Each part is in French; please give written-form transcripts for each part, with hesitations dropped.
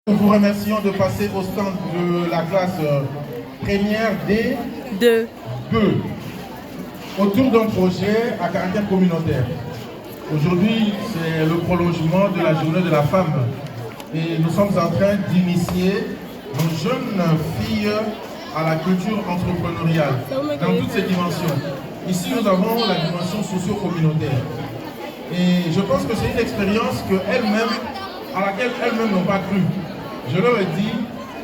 Nous vous remercions de passer au stand de la classe première D2 autour d'un projet à caractère communautaire. Aujourd'hui, c'est le prolongement de la journée de la femme et nous sommes en train d'initier nos jeunes filles à la culture entrepreneuriale dans toutes ses dimensions. Ici, nous avons la dimension socio-communautaire et je pense que c'est une expérience à laquelle elles-mêmes n'ont pas cru. Je leur ai dit,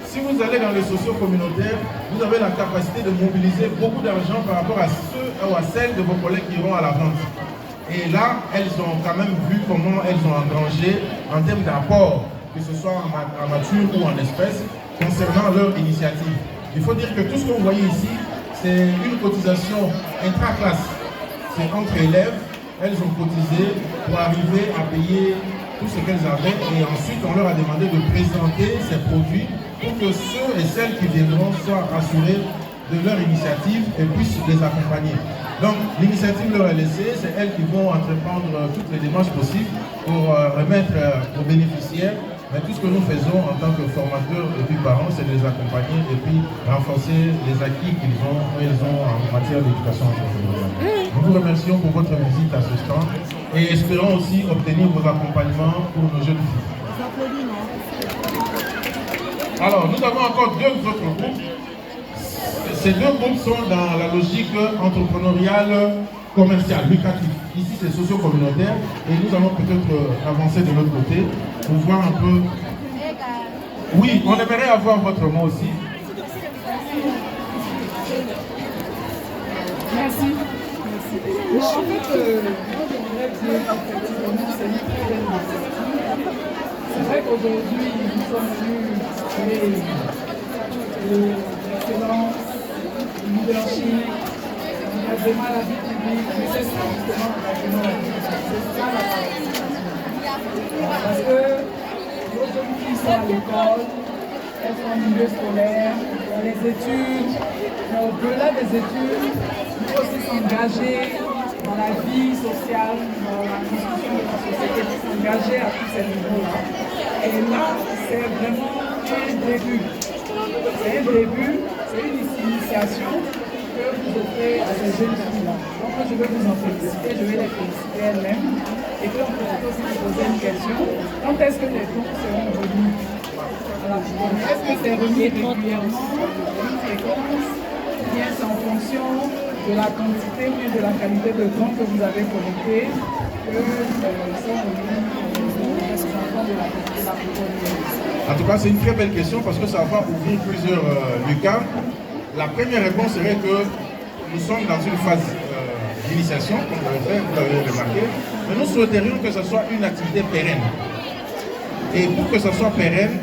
si vous allez dans le socio-communautaire, vous avez la capacité de mobiliser beaucoup d'argent par rapport à ceux ou à celles de vos collègues qui iront à la vente. Et là, elles ont quand même vu comment elles ont engrangé en termes d'apport, que ce soit en nature ou en espèces, concernant leur initiative. Il faut dire que tout ce que vous voyez ici, c'est une cotisation intra-classe. C'est entre élèves, elles ont cotisé pour arriver à payer tout ce qu'elles avaient et ensuite on leur a demandé de présenter ces produits pour que ceux et celles qui viendront soient rassurés de leur initiative et puissent les accompagner. Donc l'initiative leur est laissée, c'est elles qui vont entreprendre toutes les démarches possibles pour remettre aux bénéficiaires. Mais tout ce que nous faisons en tant que formateurs et puis parents, c'est de les accompagner et puis renforcer les acquis qu'ils ont en matière d'éducation entrepreneuriale. Nous vous remercions pour votre visite à ce stand et espérons aussi obtenir vos accompagnements pour nos jeunes filles. Alors, nous avons encore deux autres groupes. Ces deux groupes sont dans la logique entrepreneuriale commerciale, lucrative. Ici, c'est socio-communautaire et nous allons peut-être avancer de l'autre côté pour voir un peu. Oui, on aimerait avoir votre mot aussi. Merci. Bon, en fait, moi j'aimerais dire qu'effectivement c'est une très belle initiative. C'est vrai qu'aujourd'hui nous sommes venus créer l'excellence, le leadership, l'engagement à la vie publique, mais c'est ça justement l'engagement à la vie publique, c'est ça la participation. Parce que nos jeunes filles sont à l'école, elles sont en milieu scolaire, dans les études, mais au-delà des études, il faut aussi s'engager dans la vie sociale, dans la construction de la société, pour s'engager à tous ces niveaux-là. Et là, c'est vraiment un début. C'est un début, c'est une initiation que vous offrez à ces jeunes filles-là. Donc je vais vous en féliciter, je vais les féliciter elles-mêmes. Et puis on peut aussi vous poser une question. Quand est-ce que les dons seront remis? Est-ce que c'est remis régulièrement, une fréquence, ou bien c'est en fonction de la quantité ou de la qualité de dons que vous avez collectés que sont remis aux enfants de la communauté? En tout cas, c'est une très belle question parce que ça va ouvrir plusieurs lucarnes. La première réponse serait que nous sommes dans une phase d'initiation, comme vous l'avez remarqué, mais nous souhaiterions que ce soit une activité pérenne. Et pour que ce soit pérenne,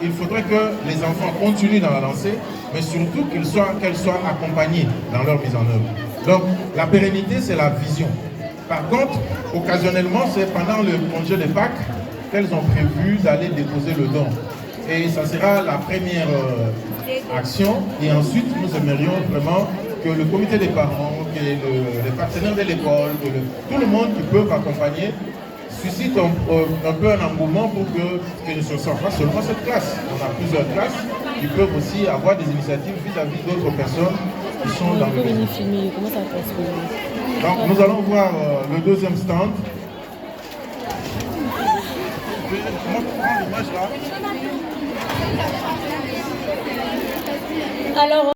il faudrait que les enfants continuent dans la lancée, mais surtout qu'elles soient accompagnées dans leur mise en œuvre. Donc, la pérennité, c'est la vision. Par contre, occasionnellement, c'est pendant le congé de Pâques qu'elles ont prévu d'aller déposer le don. Et ça sera la première action. Et ensuite, nous aimerions vraiment que le comité des parents, que les partenaires de l'école, tout le monde qui peut accompagner, suscite un peu un engouement pour que ce ne soit pas seulement cette classe. On a plusieurs classes qui peuvent aussi avoir des initiatives vis-à-vis d'autres personnes qui sont dans le milieu. Comment ça passe? Donc nous allons voir le deuxième stand. Alors,